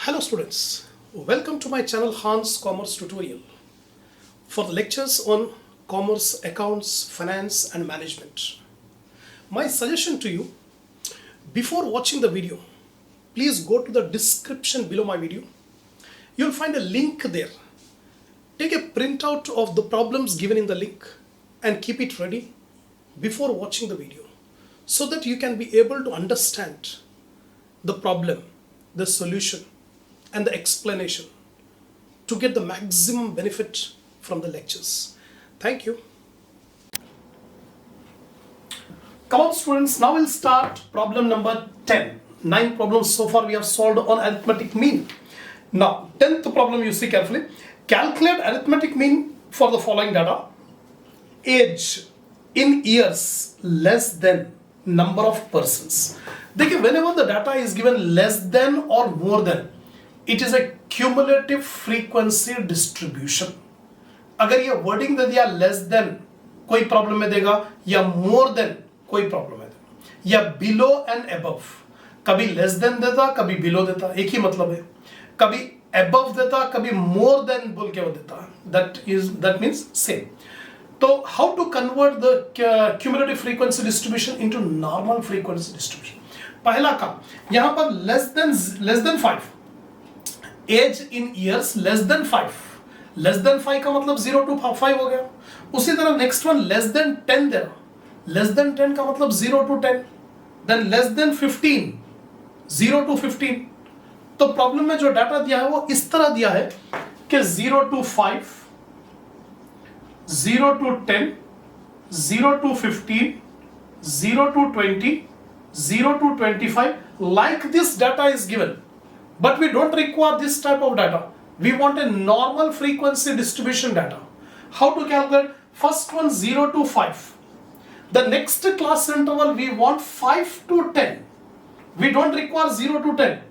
Hello students, welcome to my channel Hans Commerce Tutorial for the lectures on commerce, accounts, finance and management. My suggestion to you, before watching the video, please go to the description below my video. You'll find a link there. Take a printout of the problems given in the link and keep it ready before watching the video so that you can be able to understand the problem, the solution and the explanation to get the maximum benefit from the lectures. Thank you. Come on students, now we'll start problem number 10. 9 problems so far we have solved on arithmetic mean. Now 10th problem you see carefully. Calculate arithmetic mean for the following data. Age in years less than number of persons. देखिए whenever the data is given less than or more than, it is a cumulative frequency distribution. अगर ये wording दे दिया less than कोई problem में देगा या more than कोई problem में देगा या below and above, कभी less than देता कभी below देता, एक ही मतलब है, कभी above देता कभी more than बोल के वो देता, that means same. तो how to convert the cumulative frequency distribution into normal frequency distribution? पहला काम यहाँ पर less than 5, age in years less than 5, less than 5 का मतलब 0 to 5 हो गया. उसी तरह next one less than 10 दे रहा, less than 10 का मतलब 0 to 10, then less than 15, 0 to 15. तो प्रॉब्लम में जो डाटा दिया है वो इस तरह दिया है कि 0 to 5, 0 to 10, 0 to 15, 0 to 20, 0 to 25, like this data is given. But we don't require this type of data. We want a normal frequency distribution data. How to calculate? First one 0 to 5. The next class interval we want 5 to 10. We don't require 0 to 10.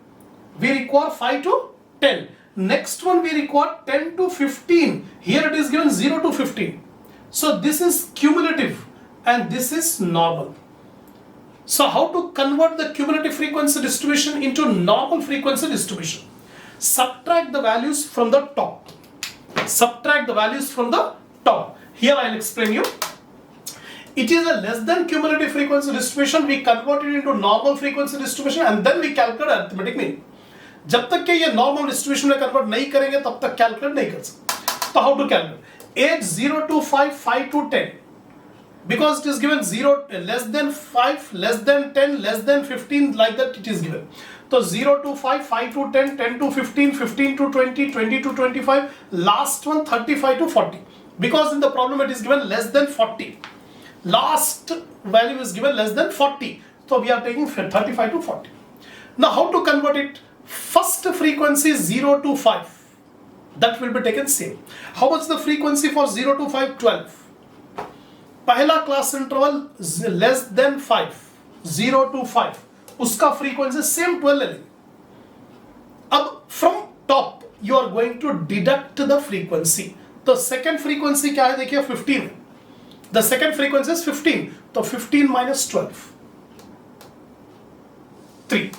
We require 5 to 10. Next one we require 10 to 15. Here it is given 0 to 15. So this is cumulative and this is normal. So how to convert the cumulative frequency distribution into normal frequency distribution? Subtract the values from the top. Subtract the values from the top. Here I will explain you. It is a less than cumulative frequency distribution. We convert it into normal frequency distribution and then we calculate arithmetic mean. जब तक कि ये normal distribution में convert नहीं करेंगे तब तक calculate नहीं कर सकते. तो how to calculate? Age 0 to 5, 5 to 10. Because it is given 0 less than 5, less than 10, less than 15, like that it is given. So 0 to 5, 5 to 10, 10 to 15, 15 to 20, 20 to 25, last one 35 to 40. Because in the problem it is given less than 40. Last value is given less than 40. So we are taking 35 to 40. Now how to convert it? First frequency 0 to 5. That will be taken same. How much the frequency for 0 to 5? 12. पहला class interval less than 5, 0 to 5, उसका frequency same 12 ले लेंगे. अब from top you are going to deduct the frequency. तो second frequency क्या है देखिए 15. The second frequency is 15. तो 15 माइनस 12, 3.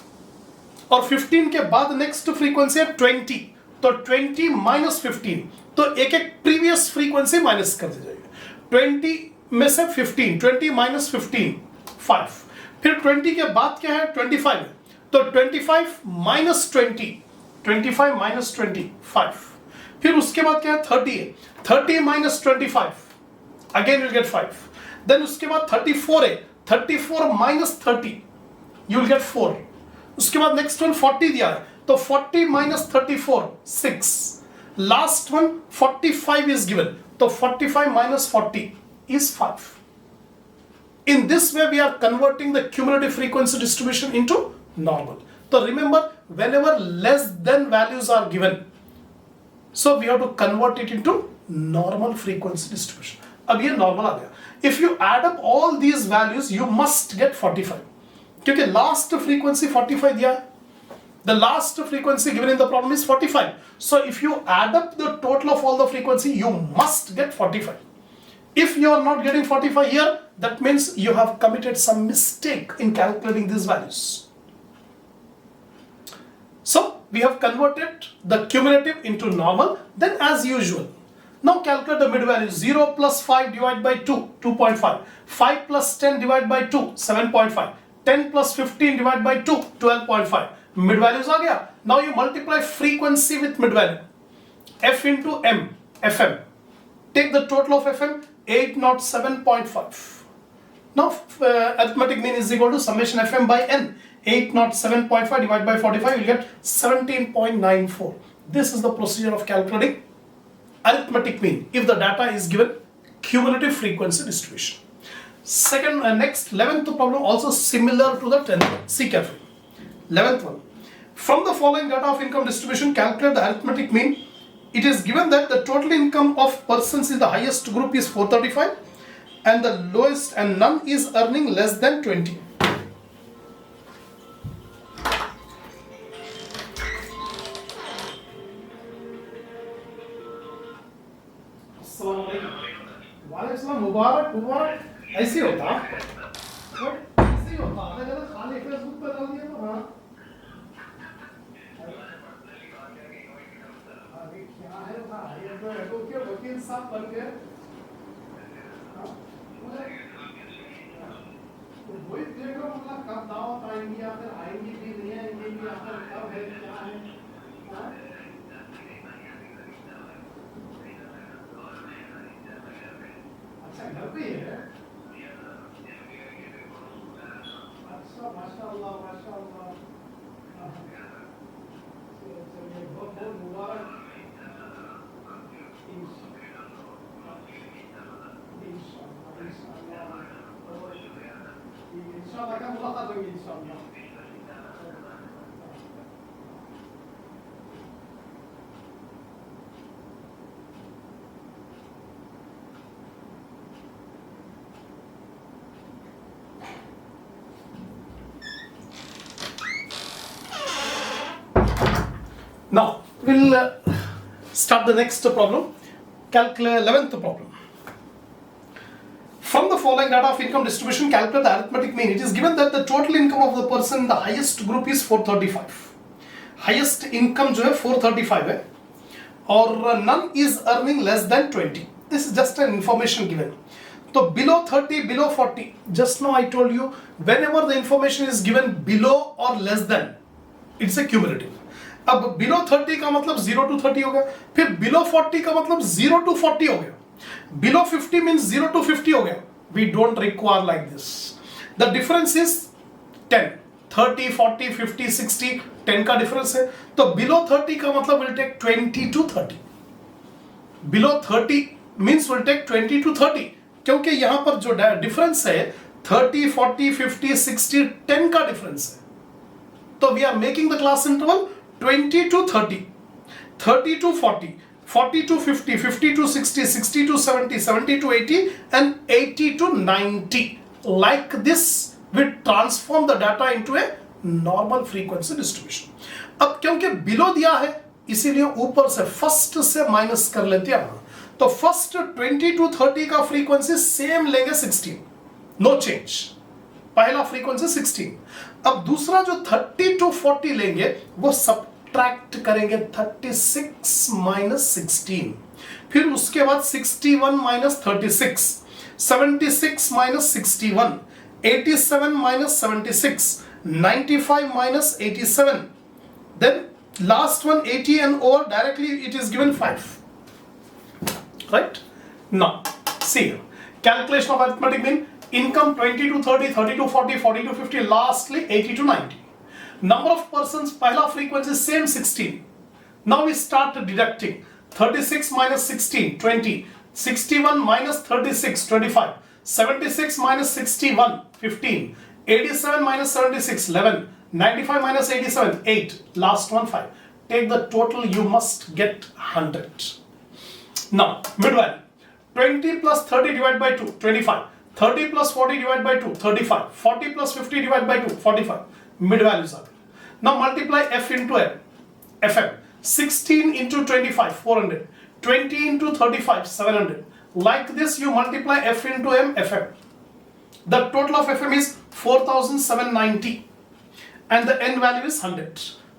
और 15 के बाद नेक्स्ट फ्रीक्वेंसी है 20. तो 20 माइनस 15. तो एक एक प्रीवियस फ्रीक्वेंसी माइनस कर दी जाएगी. 20 में से 15, 20 माइनस 15, 5. फिर 20 के बाद क्या है 25 है. तो 25 माइनस 20, 25 माइनस 20, 5. फिर उसके बाद क्या है 30 है. 30 minus 25, again you get 5. Then उसके बाद 34 है. 34 माइनस 30, यू विल गेट 4. उसके बाद नेक्स्ट वन 40 दिया है. तो 40 minus 34, 6. Last one 45 is given. तो 45 minus 40 is 5. In this way we are converting the cumulative frequency distribution into normal. So remember, whenever less than values are given, so we have to convert it into normal frequency distribution. अब ये normal आ गया. If you add up all these values, you must get 45. क्योंकि last frequency 45 दिया है. The last frequency given in the problem is 45. So if you add up the total of all the frequency, you must get 45. If you are not getting 45 here, that means you have committed some mistake in calculating these values. So we have converted the cumulative into normal. Then as usual, now calculate the mid value. 0 plus 5 divided by 2, 2.5. 5 plus 10 divided by 2, 7.5. 10 plus 15 divided by 2, 12.5. Mid values आ गया. Now you multiply frequency with mid value. F into M, FM. Take the total of FM, 807.5. Now arithmetic mean is equal to summation FM by N. 807.5 divided by 45, you get 17.94. This is the procedure of calculating arithmetic mean if the data is given cumulative frequency distribution. Second, next 11th problem also similar to the 10th one. See carefully. 11th one. From the following data of income distribution, calculate the arithmetic mean. It is given that the total income of persons in the highest group is 435 and the lowest and none is earning less than 20. वालेकुम मुबारक मुबारक ऐसे होता ऐसे ही होता अलग अलग खाली Facebook पे डाल दिया तो हाँ अभी क्या है भाई ये तो क्या वकील साहब बन गए तो वही देखो मतलब कब दावत आएंगी या फिर आएंगी भी नहीं आएंगी भी या फिर कब है क्या है घर पे है अच्छा माशाल्लाह माशाल्लाह चलिए बहुत बहुत मुबारक इंशाल्लाह का मुलाकात होगी इंशाल्लाह Now we'll start the next problem. Calculate 11th problem. From the following data of income distribution, calculate the arithmetic mean. It is given that the total income of the person in the highest group is 435. Highest income जो है 435 है और none is earning less than 20. This is just an information given. So below 30, below 40. Just now I told you whenever the information is given below or less than, it's a cumulative. अब below 30 का मतलब 0 to 30 हो गया, फिर below 40 का मतलब 0 to 40 हो गया, बिलो 50 means 0 to 50 हो गया. We don't require like this. The difference is 10, 30, 40, 50, 60, 10 का difference है. तो बिलो 30 का मतलब will take 20 to 30. Below 30 means will take 20 to 30 क्योंकि यहाँ पर जो difference है 30, 40, 50, 60, 10 का difference है. तो we are making the class interval 20 to 30, 30 to 40, 40 to 50, 50 to 60, 60 to 70, 70 to 80 and 80 to 90. Like this, we transform the data into a normal frequency distribution. अब क्योंकि below दिया है, इसीलिए ऊपर से first से minus कर लेते हैं. तो first 20 to 30 का frequency same लेंगे 16, no change. पहला फ्रीक्वेंसी 16. अब दूसरा जो 30 to 40 लेंगे वो सब्ट्रैक्ट करेंगे 36 minus 16. फिर उसके बाद 61 minus 36, 76 minus 61, 87 minus 76, 95 minus 87. Then last one 80 and over, directly it is given 5. Right? Now see here. Calculation of arithmetic mean. Income 20 to 30, 30 to 40, 40 to 50, lastly 80 to 90. Number of persons, pahla frequency same 16. Now we start deducting. 36 minus 16, 20. 61 minus 36, 25. 76 minus 61, 15. 87 minus 76, 11. 95 minus 87, 8. Last one 5. Take the total, you must get 100. Now, mid value. 20 plus 30 divided by 2, 25. 30 plus 40 divided by 2, 35. 40 plus 50 divided by 2, 45. Mid values are there. Now multiply F into M, FM. 16 into 25, 400. 20 into 35, 700. Like this you multiply F into M, FM. The total of FM is 4790 and the N value is 100.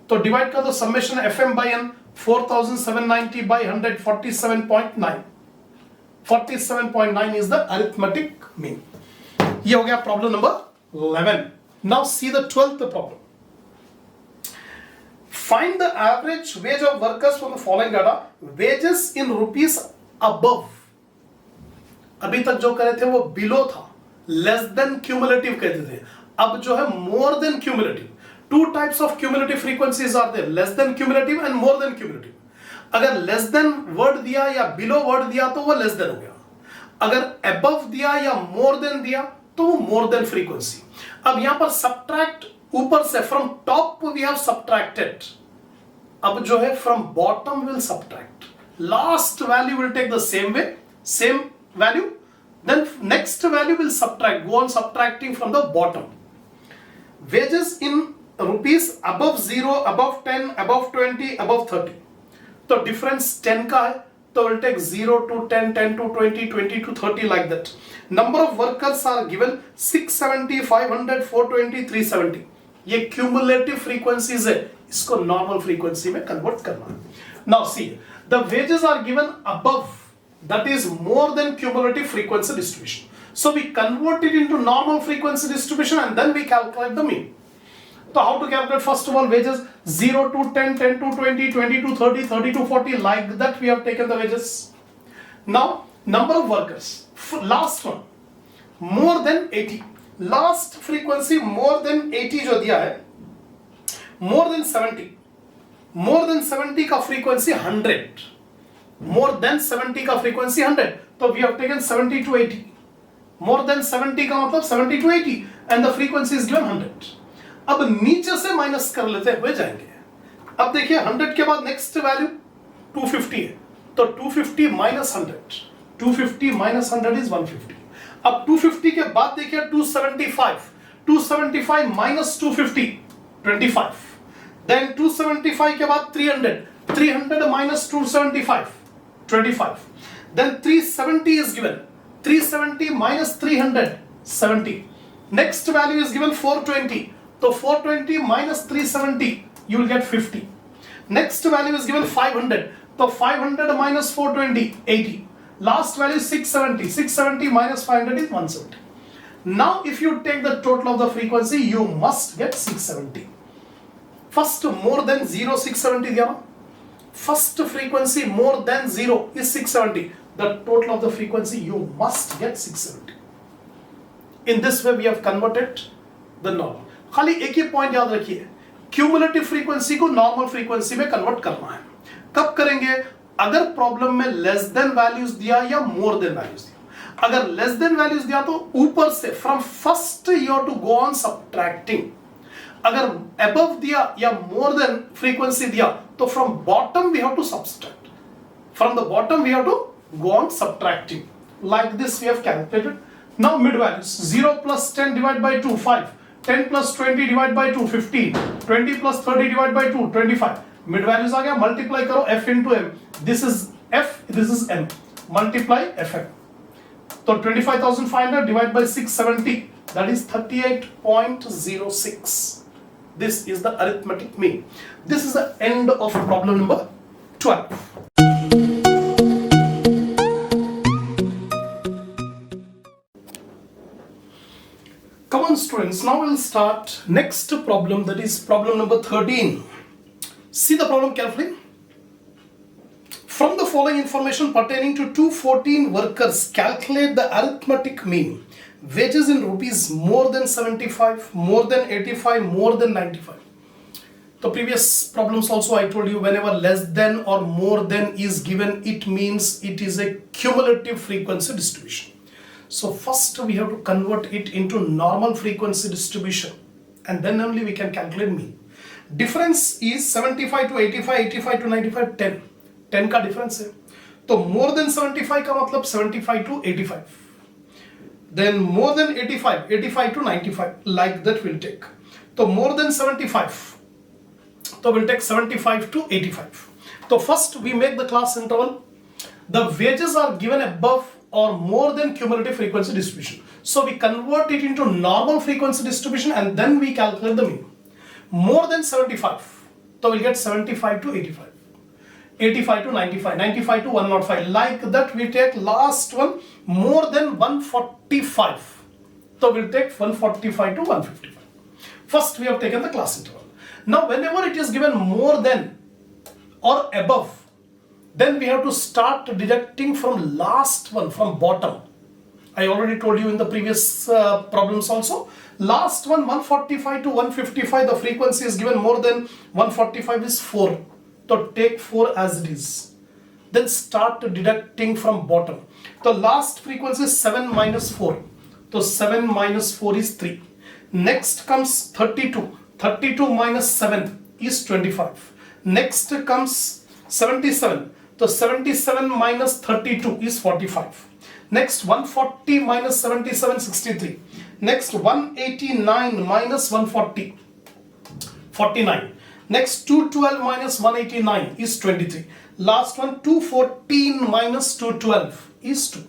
तो divide कर दो summation FM by n 4790 by 100 47.9 47.9 is the arithmetic mean. ये हो गया problem number 11. Now see the 12th problem. Find the average wage of workers from the following data. Wages in rupees above. अभी तक जो करे थे वो below था, less than cumulative कहते थे. अब जो है more than cumulative. Two types of cumulative frequencies are there, less than cumulative and more than cumulative. अगर less than word दिया या below word दिया तो वो less than हो गया. अगर above दिया या more than दिया तो वो more than frequency. अब यहां पर subtract ऊपर से from top we have subtracted. अब जो है from bottom will subtract. Last value will take the same way, same value. Then next value will subtract. Go on subtracting from the bottom. Wages in rupees above 0, above 10, above 20, above 30. तो difference 10 का है, तो we'll take 0 to 10, 10 to 20, 20 to 30 like that. Number of workers are given 670, 500, 420, 370. ये cumulative frequencies है, इसको normal frequency में convert करना है. Now see, the wages are given above, that is more than cumulative frequency distribution. So we convert it into normal frequency distribution and then we calculate the mean. So how to calculate? First of all, wages 0 to 10, 10 to 20, 20 to 30, 30 to 40, like that we have taken the wages. Now, number of workers. Last one, more than 80. Last frequency more than 80 जो दिया है, more than 70. More than 70 का frequency 100. More than 70 का frequency 100. तो we have taken 70 to 80. More than 70 का मतलब 70 to 80 and the frequency is given 100. अब नीचे से माइनस कर लेते हुए जाएंगे. अब देखिए 100 के बाद नेक्स्ट वैल्यू 250 है, तो 250 माइनस 100, 250 माइनस 100 इज 150. अब 250 के बाद देखिए 275, 275 माइनस 250 25. देन 275 के बाद 300, 300 minus 275 25. Then 370 is given, 370 minus 300 70. Next value is given 420. So 420 minus 370 you will get 50. Next value is given 500. So 500 minus 420 80. Last value is 670. 670 minus 500 is 170. Now if you take the total of the frequency you must get 670. First more than 0 670 दिया ना. First frequency more than 0 is 670. The total of the frequency you must get 670. In this way we have converted the normal. खाली एक ही point याद रखिए, cumulative frequency को normal frequency में convert करना है. कब करेंगे? अगर प्रॉब्लम में लेस देन वैल्यूज दिया या मोर देन वैल्यूज दिया. अगर लेस देन वैल्यूज दिया तो ऊपर से from first you have to go on subtracting. अगर अबव दिया या मोर देन फ्रीक्वेंसी दिया तो from bottom we have to subtract. From the bottom we have to go on subtracting. Like this we have calculated. Now mid values. 0 plus 10 divided by 2 5. 10 plus 20 divided by 2 15. 20 plus 30 divided by 2 25. Mid values आ गया. Multiply करो f into m. This is f, this is m. Multiply fm. तो 25,500 divided by 670, that is 38.06. This is the arithmetic mean. This is the end of problem number 12. Come on students, now we'll start next problem, that is problem number 13. See the problem carefully. From the following information pertaining to 214 workers, calculate the arithmetic mean. Wages in rupees more than 75, more than 85, more than 95. The previous problems also I told you, whenever less than or more than is given, it means it is a cumulative frequency distribution. So first we have to convert it into normal frequency distribution and then only we can calculate mean. Difference is 75 to 85, 85 to 95, 10. 10 का difference है. तो more than 75 का मतलब 75 to 85. Then more than 85, 85 to 95, like that we'll take. तो more than 75, तो we'll take 75 to 85. So first we make the class interval. The wages are given above or more than cumulative frequency distribution. So we convert it into normal frequency distribution and then we calculate the mean. More than 75, तो we'll get 75 to 85, 85 to 95, 95 to 105. Like that we take last one more than 145. So we'll take 145 to 155. First we have taken the class interval. Now whenever it is given more than or above, then we have to start deducting from last one, from bottom. I already told you in the previous problems also. Last one 145 to 155, the frequency is given more than 145 is 4. So take 4 as it is. Then start deducting from bottom. The last frequency is 7 minus 4. So 7 minus 4 is 3. Next comes 32. 32 minus 7 is 25. Next comes 77. So 77 minus 32 is 45. Next 140 minus 77, 63. Next 189 minus 140, 49. Next 212 minus 189 is 23. Last one 214 minus 212 is 2.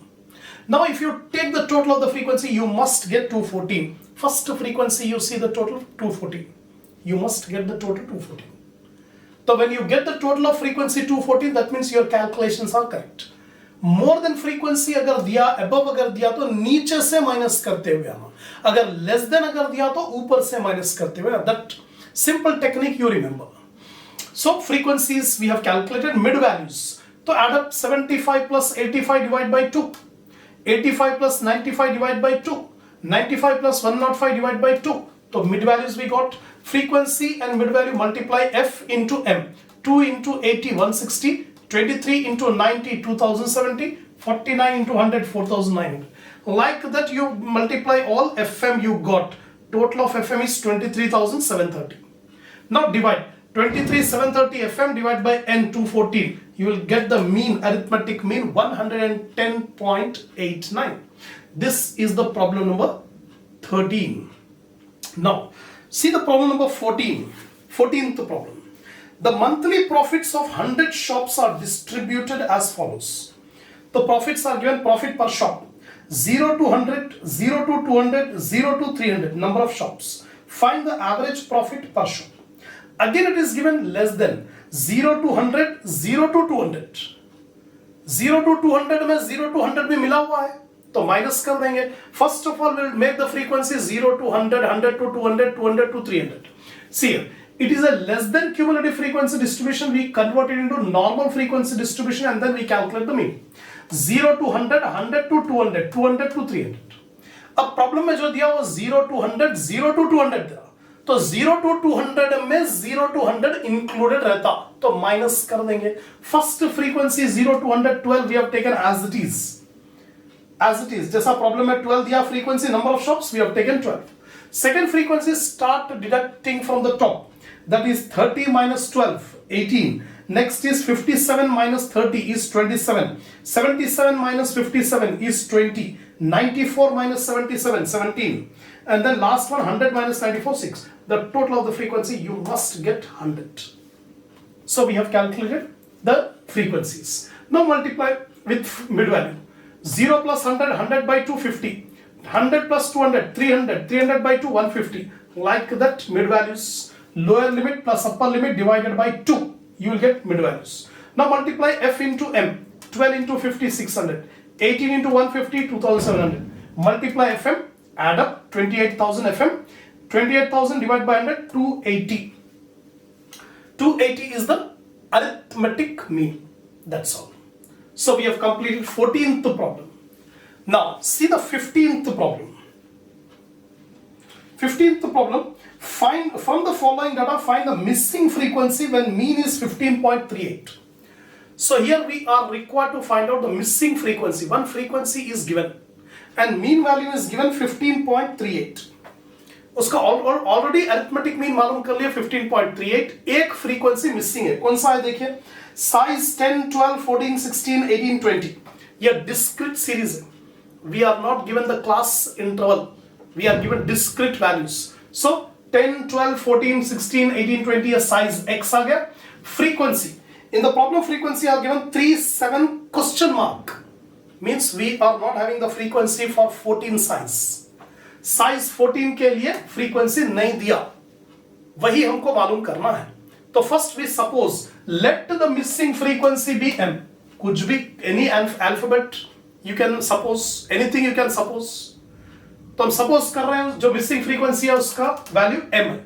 Now if you take the total of the frequency, you must get 214. First frequency you see the total 214. You must get the total 214. So when you get the total of frequency 214, that means your calculations are correct. More than frequency अगर दिया, above अगर दिया तो नीचे से minus करते हुए आना, अगर less than अगर दिया तो ऊपर से माइनस करते हुए. That simple technique you remember. So frequencies we have calculated, mid values. So add up 75 plus 85 divided by 2, 85 plus 95 divided by 2, 95 plus 105 divided by 2. So mid values we got. Frequency and mid value multiply f into m. 2 into 80, 160. 23 into 90, 2070, 49 into 100, 4900. Like that you multiply all FM you got. Total of FM is 23,730. Now divide 23,730 FM divided by N 214. You will get the mean, arithmetic mean 110.89. This is the problem number 13. Now see the problem number 14. 14th problem. The monthly profits of 100 shops are distributed as follows. The profits are given, profit per shop. 0 to 100, 0 to 200, 0 to 300, number of shops. Find the average profit per shop. Again it is given less than 0 to 100, 0 to 200. 0 to 200 में 0 to 100 भी मिला हुआ है, तो minus कर देंगे. First of all, we'll make the frequency 0 to 100, 100 to 200, 200 to 300. See here. It is a less than cumulative frequency distribution. We convert it into normal frequency distribution and then we calculate the mean. 0 to 100, 100 to 200, 200 to 300. अब problem में जो दिया वो 0 to 100, 0 to 200 दिया. तो 0 to 200 में 0 to 100 included रहता, तो माइनस कर देंगे. First frequency 0 to 112 we have taken as it is. As it is. जैसा प्रॉब्लम में 12 दिया frequency, number of shops we have taken 12. Second frequency start deducting from the top. That is 30 minus 12, 18. Next is 57 minus 30 is 27. 77 minus 57 is 20. 94 minus 77, 17. And then last one, 100 minus 94, 6. The total of the frequency, you must get 100. So we have calculated the frequencies. Now multiply with mid value. 0 plus 100, 100 by 2, 50. 100 plus 200, 300. 300 by 2, 150. Like that, mid values. Lower limit plus upper limit divided by 2. You will get mid values. Now multiply f into m. 12 into 50, 600. 18 into 150, 2700. Multiply fm. Add up 28,000 fm. 28,000 divided by 100, 280. 280 is the arithmetic mean. That's all. So we have completed 14th problem. Now see the 15th problem. 15th problem. Find from the following data, find the missing frequency when mean is 15.38. So here we are required to find out the missing frequency. One frequency is given and mean value is given 15.38. उसका already arithmetic mean मालूम कर लिया 15.38. एक frequency missing है. कौन सा है देखिए. Size 10, 12, 14, 16, 18, 20. यह discrete series है. We are not given the class interval. We are given discrete values. So 10, 12, 14, 16, 18, 20 a size x आ गया. Frequency. In the problem frequency are given 3, 7 question mark. Means we are not having the frequency for 14 size. Size 14 के लिए frequency नहीं दिया. वही हमको मालूम करना है. तो first we suppose let the missing frequency be m, कुछ भी any alphabet you can suppose, anything you can suppose. तो हम सपोज कर रहे हैं जो मिसिंग फ्रीक्वेंसी है उसका वैल्यू m है।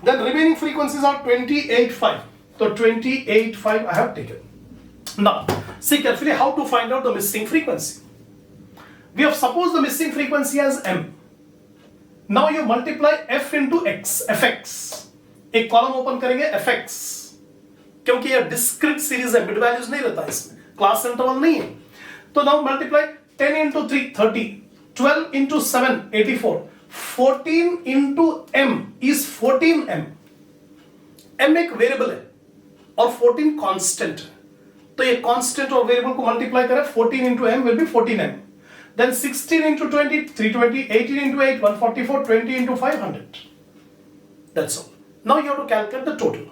देन रिमेनिंग फ्रीक्वेंसीज आर 28.5, तो 28.5 I have taken. Now see carefully how to find out the missing frequency. We have supposed the missing frequency as m. Now you multiply f into x, fx. एक column open करेंगे fx, क्योंकि ये discrete series है, mid values नहीं रहता इसमें, class interval नहीं है। तो now multiply 10 into 3 30, 12 into 7 84, 14 into m is 14m. m एक वेरिएबल है और 14 कांस्टेंट है, तो ये कांस्टेंट और वेरिएबल को मल्टीप्लाई करें, 14 into m will be 14m. Then 16 into 20 320, 18 into 8 144, 20 into 500. That's all. Now you have to calculate the total.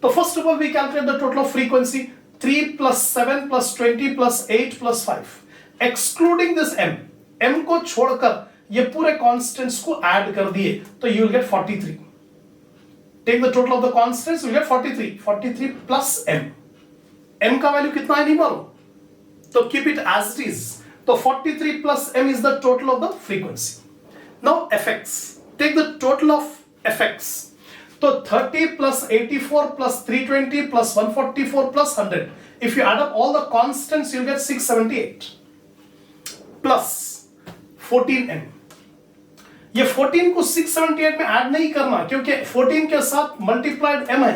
So first of all we calculate the total of frequency, 3 plus 7 plus 20 plus 8 plus 5. Excluding this m, m को छोड़कर ये पूरे constants को add कर दिए तो you will get 43. Take the total of the constants, you will get 43. 43 plus m. m का value कितना है नहीं मालूम, तो keep it as it is. So 43 plus m is the total of the frequency. Now fx, take the total of fx. So 30 plus 84 plus 320 plus 144 plus 100. If you add up all the constants, you'll get 678 plus 14m. ये 14 को 678 में add नहीं करना, क्योंकि 14 के साथ multiplied m है,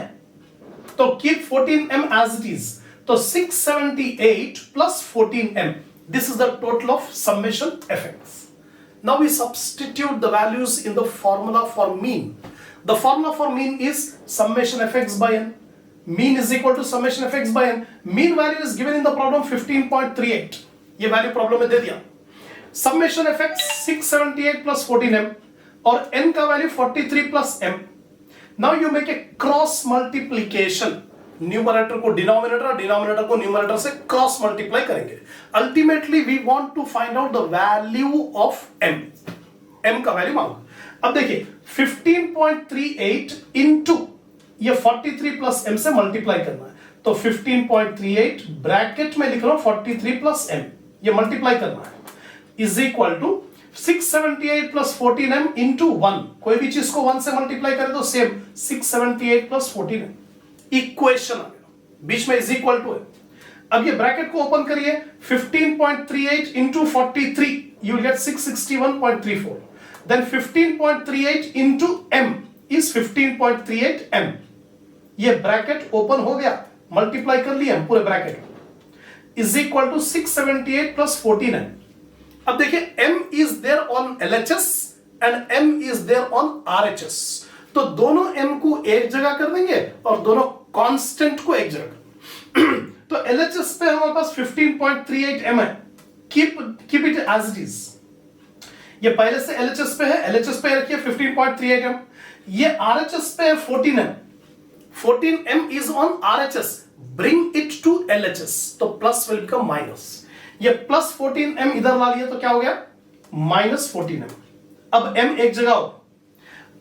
तो keep 14m as it is. तो 678 plus 14m. This is the total of summation fx. Now we substitute the values in the formula for mean. The formula for mean is summation fx by n. Mean is equal to summation fx by n. Mean value is given in the problem 15.38. ये value problem में दे दिया. Summation fx 678 plus 14m और n का value 43 plus m. Now you make a cross multiplication. Numerator को denominator, denominator को numerator से cross multiply करेंगे। Ultimately we want to find out the value of m. m का value मांगो। अब देखिए 15.38 इनटू ये 43 प्लस m से मल्टीप्लाई करना है, तो 15.38 ब्रैकेट में लिख रहा हूं 43 प्लस m, ये मल्टीप्लाई करना है, is equal to 678 plus 14m into 1। कोई भी चीज को 1 से मल्टीप्लाई करें तो सेम 678 प्लस 14m। इक्वेशन आ गया, बीच में इज इक्वल टू है। अब ये ब्रैकेट को ओपन करिए, 15.38 into 43 you will get 661.34. Then 15.38 into m is 15.38 m. ये ब्रैकेट ओपन हो गया, मल्टीप्लाई कर लिया पूरे bracket, is equal to 678 plus 14m. अब देखिए m is there on LHS and m is there on RHS, तो दोनों m को एक जगह कर देंगे और दोनों कांस्टेंट को एक जगह। तो LHS पे हमारे पास 15.38 m है, keep it as it is. ये पहले से LHS पे है, LHS पे रखिए 15.38 m। ये RHS पे है 14m, 14m is on RHS, bring it to LHS, तो प्लस विल बिकम माइनस। ये प्लस 14m इधर ला लिया तो क्या हो गया, माइनस 14m। अब m एक जगह हो,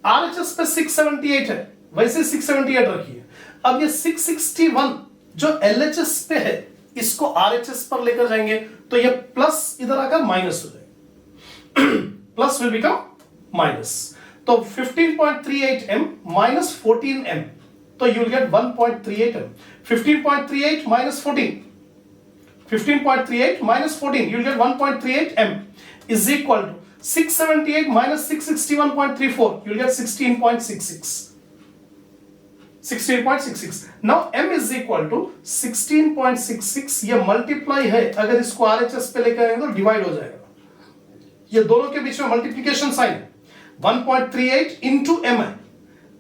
RHS पे 678 है, वैसे 678 रखिए। अब ये 661 जो LHS पे है, इसको RHS पर लेकर जाएंगे तो ये प्लस इधर आकर माइनस हो जाएगा, प्लस विल बिकम माइनस। तो 15.38m minus 14m, तो you will get 1.38m. 15.38 minus 14, 15.38 minus 14, you will get 1.38m is equal to 678 minus 661.34, you will get 16.66. 16.66. Now m is equal to 16.66. ये multiply है, अगर इसको RHS पे लेकर आएंगे तो डिवाइड हो जाएगा। ये दोनों के बीच में मल्टीप्लिकेशन साइन है, 1.38 इंटू m है।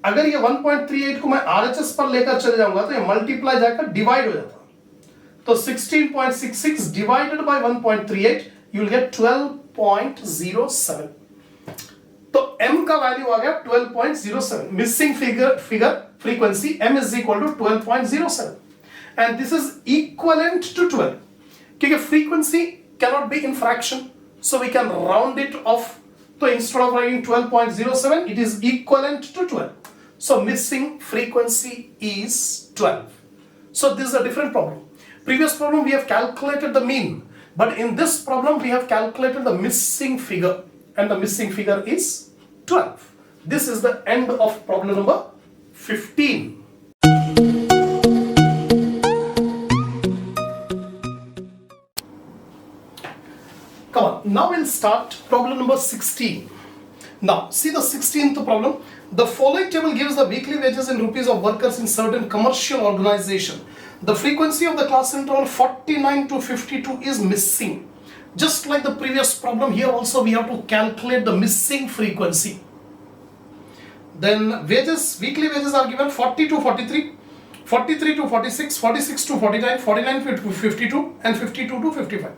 अगर ये 1.38 को मैं RHS पर लेकर चले जाऊंगा तो ये मल्टीप्लाई जाकर डिवाइड हो जाता, तो 16.66 divided by 1.38 you will get 12.07. तो m का वैल्यू आ गया 12.07। Missing figure frequency m is equal to 12.07 and this is equivalent to 12, क्योंकि frequency cannot be in fraction, so we can round it off. So instead of writing 12.07 it is equivalent to 12, So missing frequency is 12. So this is a different problem. Previous problem we have calculated the mean, but in this problem we have calculated the missing figure, and the missing figure is 12. This is the end of problem number 15. Come on, now we'll start problem number 16. Now, see the 16th problem. The following table gives the weekly wages in rupees of workers in certain commercial organization. The frequency of the class interval 49 to 52 is missing. Just like the previous problem, here also we have to calculate the missing frequency. Then wages, weekly wages are given 40 to 43, 43 to 46, 46 to 49, 49 to 52 and 52 to 55.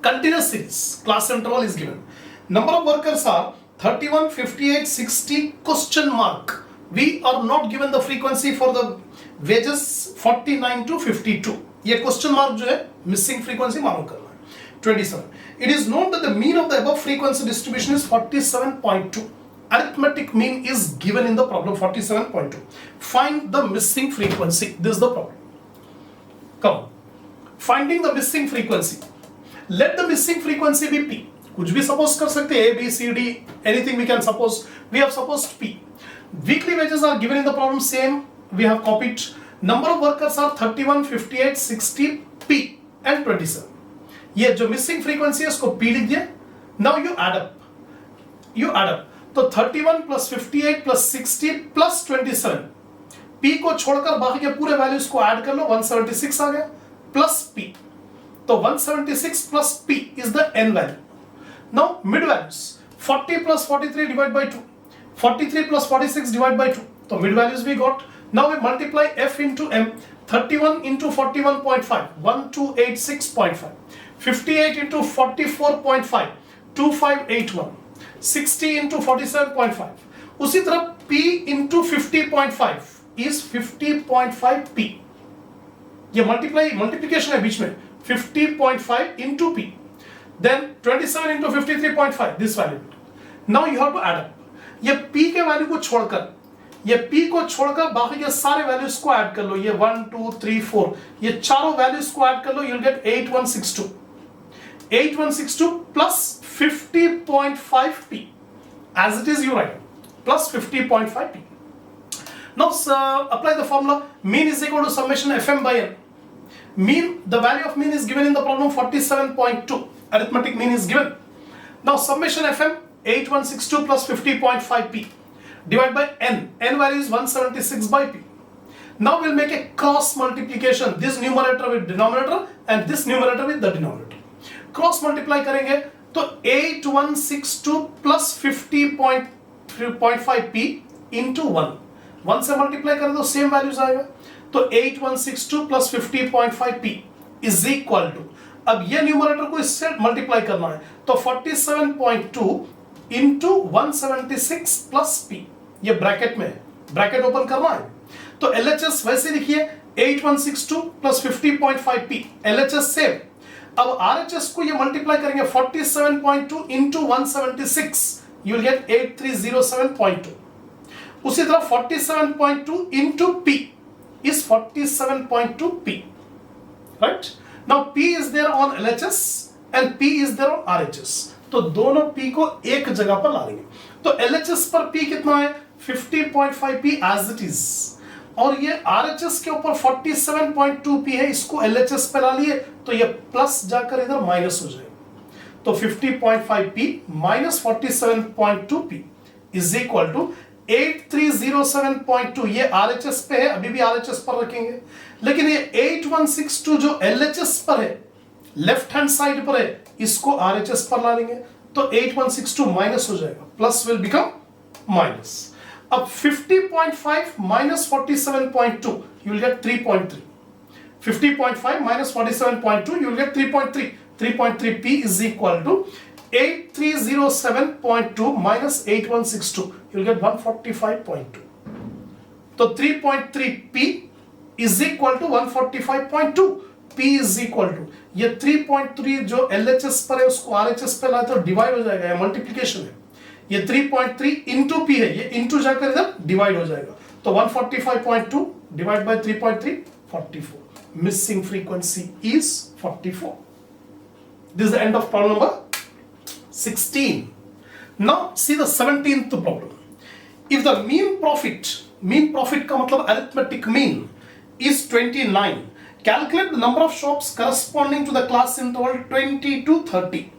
Continuous series, class interval is given. Number of workers are 31, 58, 60, question mark. We are not given the frequency for the wages 49 to 52. ये question mark जो है missing frequency मालूम करना है. 27. It is known that the mean of the above frequency distribution is 47.2. Arithmetic mean is given in the problem 47.2. Find the missing frequency. This is the problem. Come on. Finding the missing frequency. Let the missing frequency be P. कुछ भी suppose कर सकते हैं, A, B, C, D, anything we can suppose. We have supposed P. Weekly wages are given in the problem, same. We have copied. Number of workers are 31, 58, 60, P and 27. ये जो missing frequency है उसको P लिख दिया. Now you add up. You add up. तो 31 plus 58 plus 60 plus 27. P को छोड़कर बाकी के पूरे वैल्यूज को ऐड कर लो, 176 आ गया प्लस P. तो 176 plus P is the n value. Now mid values 40 plus 43 divided by 2, 43 plus 46 divided by 2. So mid values we got. Now we multiply F into M. 31 into 41.5, 1286.5. 58 into 44.5, 2581. 60 into 47.5. उसी तरह P into 50.5 is 50.5 P. ये multiplication है बीच में 50.5 into P. Then 27 into 53.5, this value. Now you have to add up. ये P के value को छोड़कर बाकी के सारे वैल्यूज को ऐड कर लो. ये 1, 2, 3, 4 ये चारों वैल्यूज को ऐड कर लो. You'll get 8162. 8162 plus 50.5 P. As it is you write plus 50.5 P. Now apply the formula. Mean is equal to summation Fm by N. Mean, the value of mean is given in the problem 47.2. Arithmetic mean is given. Now summation Fm 8162 plus 50.5 P divided by N. N value is 176 by P. Now we'll make a cross multiplication. This numerator with denominator and this numerator with the denominator. Cross multiply करेंगे तो 8162 plus 50.5 P into 1. 1 से multiply करें तो same values आएगा. तो 8162 plus 50.5 P is equal to, अब ये numerator को इससे मल्टीप्लाई करना है तो 47.2 into 176 plus P. ये ब्रैकेट में है, ब्रैकेट ओपन करना है तो LHS वैसे लिखिए 8162 plus 50.5 P. LHS same. अब RHS को ये मल्टीप्लाई करेंगे 47.2 into 176, you will get 8307.2. उसी तरह 47.2 into P is 47.2 P. Right? Now P is there on LHS and P is there on RHS. तो दोनों P को एक जगह पर ला लेंगे. तो LHS पर P कितना है? 50.5 P as it is. और ये RHS के ऊपर 47.2 P है, इसको LHS पे ला लिए तो ये प्लस जाकर इधर माइनस हो जाएगा. तो 50.5 P minus 47.2 P is equal to 8307.2. ये RHS पे है, अभी भी RHS पर रखेंगे, लेकिन ये 8162 जो LHS पर है, लेफ्ट हैंड साइड पर है, इसको RHS पर ला लेंगे तो 8162 माइनस हो जाएगा, प्लस विल बिकम माइनस. अब 50.5 minus 47.2 you will get 3.3. 50.5 minus 47.2 you will get 3.3. 3.3 P is equal to 8307.2 minus 8162. You will get 145.2. So 3.3 P is equal to 145.2. P is equal to, ये 3.3 जो LHS पर है उसको RHS पे लाए तो divide हो जाएगा, ये मल्टीप्लिकेशन है. ये 3.3 इंटू पी है, ये इंटू जाकर इधर डिवाइड हो जाएगा, तो 145.2 divide by 3.3 44. Missing frequency is 44. This is the end of problem number 16. Now see the 17th problem. If the mean profit का मतलब arithmetic mean is 29, calculate the number of shops corresponding to the class interval 20 to 30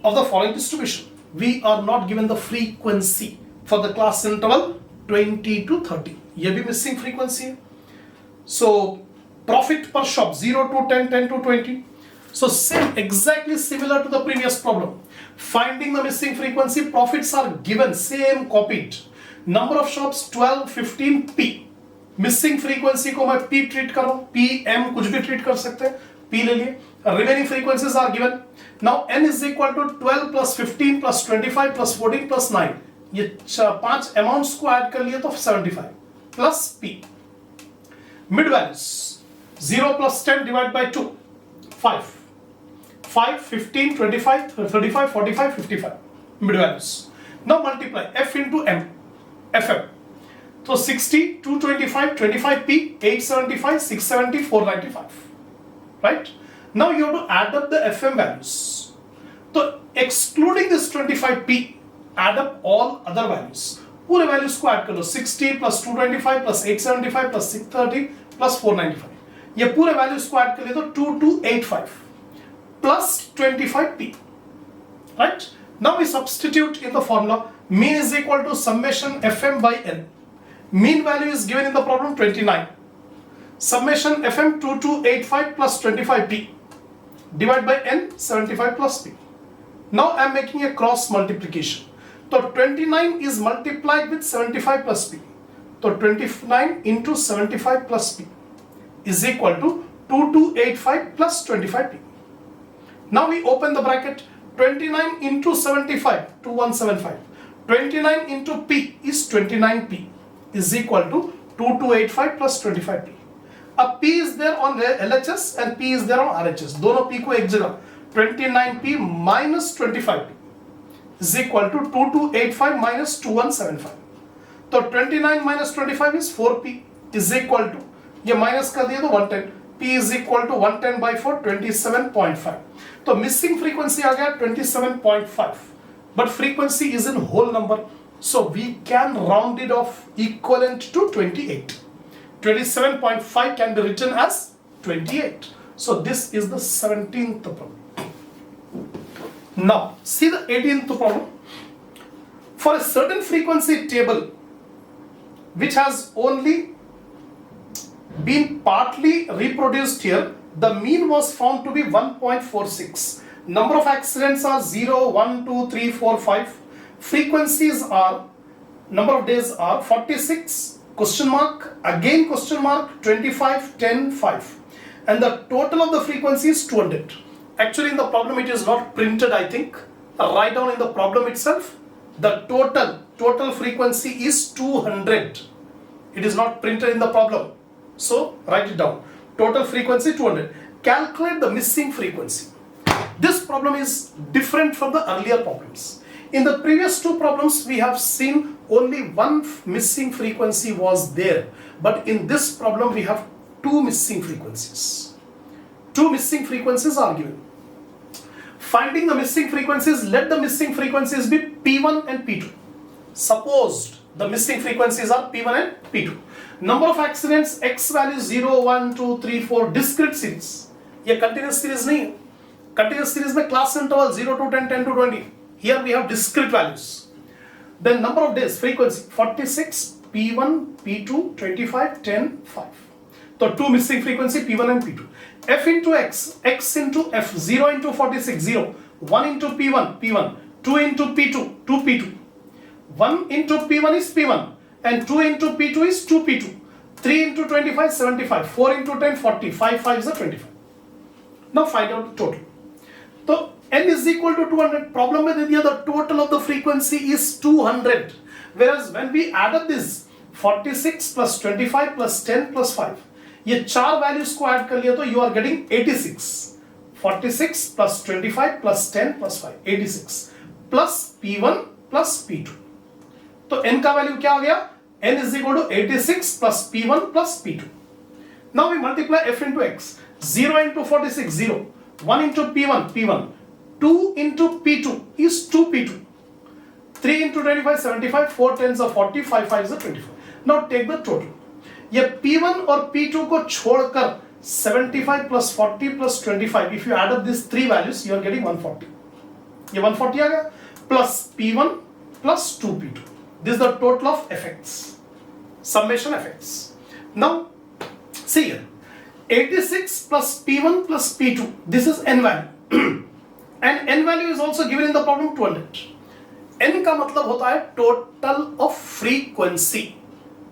of the following distribution. We are not given the frequency for the class interval 20 to 30. ये भी missing frequency है. So profit per shop 0 to 10, 10 to 20. So same, exactly similar to the previous problem. Finding the missing frequency, profits are given, same copied. Number of shops 12, 15, P. Missing frequency को मैं P treat करूँ, P, M कुछ भी treat कर सकते हैं, P ले लिए. Remaining frequencies are given. Now N is equal to 12 plus 15 plus 25 plus 14 plus 9. ये 5 amounts को add कर लिए तो 75 plus P. Mid values 0 plus 10 divided by 2, 5. 5, 15, 25, 35, 45, 55. Mid values. Now multiply F into M. FM. So 60, 225, 25P, 875, 670, 495. Right? Now you have to add up the FM values. So excluding this 25P, add up all other values. पूरे values को add कर लो. 60 plus 225 plus 875 plus 630 plus 495. ये पूरे values को add कर ले तो 2285 plus 25P. Right? Now we substitute in the formula. Mean is equal to summation FM by N. Mean value is given in the problem 29. Summation FM 2285 plus 25P. Divide by N 75 plus P. Now I am making a cross multiplication. So 29 is multiplied with 75 plus P. So 29 into 75 plus P is equal to 2285 plus 25P. Now we open the bracket. 29 into 75, 2175. 29 into P is 29P is equal to 2285 plus 25P. अब P is there on LHS and P is there on RHS. दोनों P को एक जगह. 29P minus 25P is equal to 2285 minus 2175. तो 29 minus 25 is 4P is equal to, ये minus कर दिया तो 110. P is equal to 110 by 4, 27.5. तो missing frequency आ गया 27.5. But frequency is in whole number. So we can round it off equivalent to 28. 27.5 can be written as 28. So this is the 17th problem. Now see the 18th problem. For a certain frequency table which has only been partly reproduced here, the mean was found to be 1.46. Number of accidents are 0, 1, 2, 3, 4, 5. Frequencies are, number of days are 46, question mark, again question mark, 25, 10, 5. And the total of the frequency is 200. Actually in the problem it is not printed, I think. Write down in the problem itself, the total frequency is 200. It is not printed in the problem. So write it down. Total frequency 200. Calculate the missing frequency. This problem is different from the earlier problems. In the previous two problems we have seen only one missing frequency was there. But in this problem we have two missing frequencies. Two missing frequencies are given. Finding the missing frequencies, let the missing frequencies be P1 and P2. Supposed the missing frequencies are P1 and P2. Number of accidents, X value 0, 1, 2, 3, 4, discrete series. ये continuous series नहीं है. Continuous series में class interval 0 to 10, 10 to 20. Here we have discrete values. Then number of days, frequency 46, P1, P2, 25, 10, 5. So two missing frequency P1 and P2. F into X, X into F, 0 into 46, 0. 1 into P1, P1. 2 into P2, 2 P2. 1 into P1 is P1. And 2 into P2 is 2P2. 3 into 25, 75. 4 into 10, 40. 5 5 is 25. Now find out the total. So N is equal to 200. Problem with the total of the frequency is 200. Whereas when we add up this 46 plus 25 plus 10 plus 5, ये चार values को add कर लिया तो you are getting 86. 46 plus 25 plus 10 plus 5, 86. Plus P1 plus P2। तो n का value क्या आ गया? n is equal to 86 plus P1 plus P2। Now we multiply f into x. 0 into 46, 0. 1 into P1, P1. 2 into P2 is 2P2. 3 into 25, 75. 4 tens are 40. 5 5s are 24. Now take the total. ये P1 और P2 को छोड़कर 75 plus 40 plus 25. If you add up these three values, you are getting 140. ये 140 आ गया plus P1 plus 2P2. This is the total of effects. Summation effects. Now see here. 86 plus P1 plus P2. This is n value. And n value is also given in the problem 200. n का मतलब होता है total of frequency.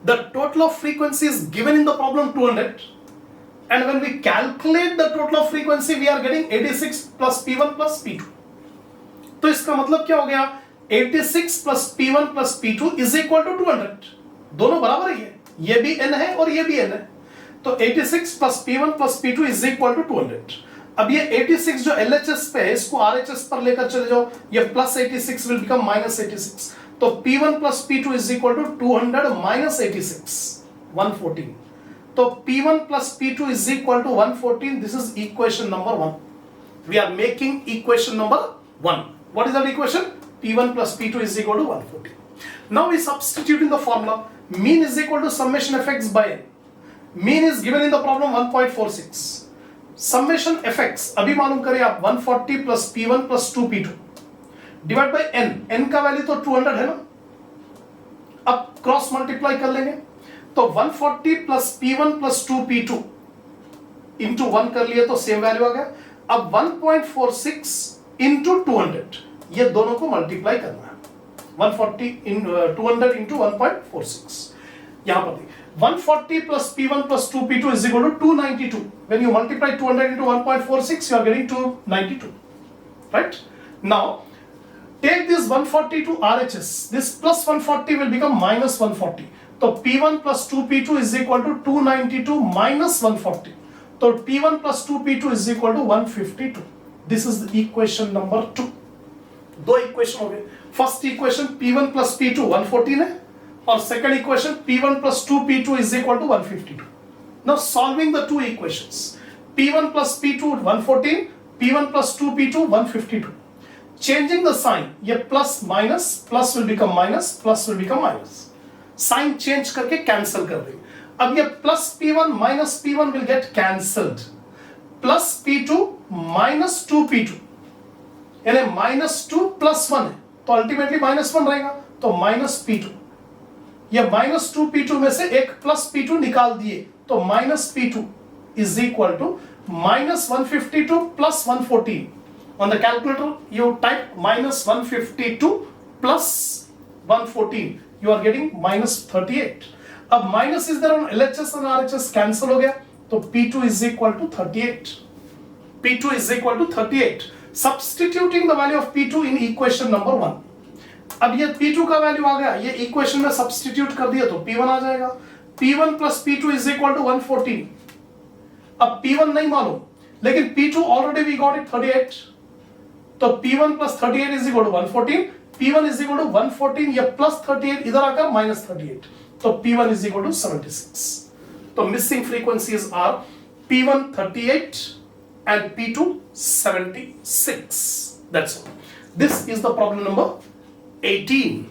The total of frequency is given in the problem 200. And when we calculate the total of frequency, we are getting 86 plus P1 plus P2. तो इसका मतलब क्या हो गया? 86 plus P1 plus P2 is equal to 200. दोनों बराबर ही है, ये भी n है और ये भी n है। तो 86 plus P1 plus P2 is equal to 200. अब ये 86 जो LHS पे है, इसको RHS पर लेकर चले जाओ, ये plus 86 will become minus 86. तो P1 plus P2 is equal to 200 minus 86, 114. तो P1 plus P2 is equal to 114. This is equation number 1. We are making equation number 1. What is that equation? P1 plus P2 is equal to 114. Now we substitute in the formula. Mean is equal to summation effects by n. Mean is given in the problem 1.46. Summation effects अभी मालूम करें आप 140 plus P1 plus 2P2 divide by n। n का value तो 200 है ना, अब cross multiply कर लेंगे तो 140 plus P1 plus 2P2 into 1 कर लिए तो सेम वैल्यू आ गया। अब 1.46 इंटू 200, ये दोनों को मल्टीप्लाई करना है। 140 इन 200 इंटू 1.46। यहां पर 140 plus P1 plus 2P2 is equal to 292. When you multiply 200 into 1.46, you are getting 292. Right? Now take this 140 to RHS. This plus 140 will become minus 140. So P1 plus 2P2 is equal to 292 minus 140. So P1 plus 2P2 is equal to 152. This is the equation number 2. दो equation हो गए। First equation P1 plus P2 114 है और second equation P1 plus 2P2 is equal to 152. Now solving the two equations. P1 plus P2 114, P1 plus 2P2 152. Changing the sign, ये plus minus, plus will become minus, plus will become minus. Sign change करके cancel कर देंगे। अब ये plus P1 minus P1 will get cancelled. Plus P2 minus 2P2, यानी minus 2 plus 1 है, तो ultimately minus 1 रहेगा, तो minus P2। ये minus 2P2 में से एक plus P2 निकाल दिए, तो minus P2 is equal to minus 152 plus 114. On the calculator, you type minus 152 plus 114. You are getting minus 38. अब minus is there on LHS and RHS cancel हो गया, तो P2 is equal to 38. P2 is equal to 38. Substituting the value of P2 in equation number 1. अब ये P2 का value आ गया, ये equation में सब्स्टिट्यूट कर दिया तो P1 आ जाएगा। P1 plus P2 is equal to 114. अब P1 नहीं मालूम, लेकिन P2 already we got it 38. तो P1 plus 38 is equal to 114. P1 is equal to 114, ये plus 38 इधर आकर minus 38. तो P1 is equal to 76. तो missing frequencies are P1 38 and P2 76. That's all. This is the problem number 18.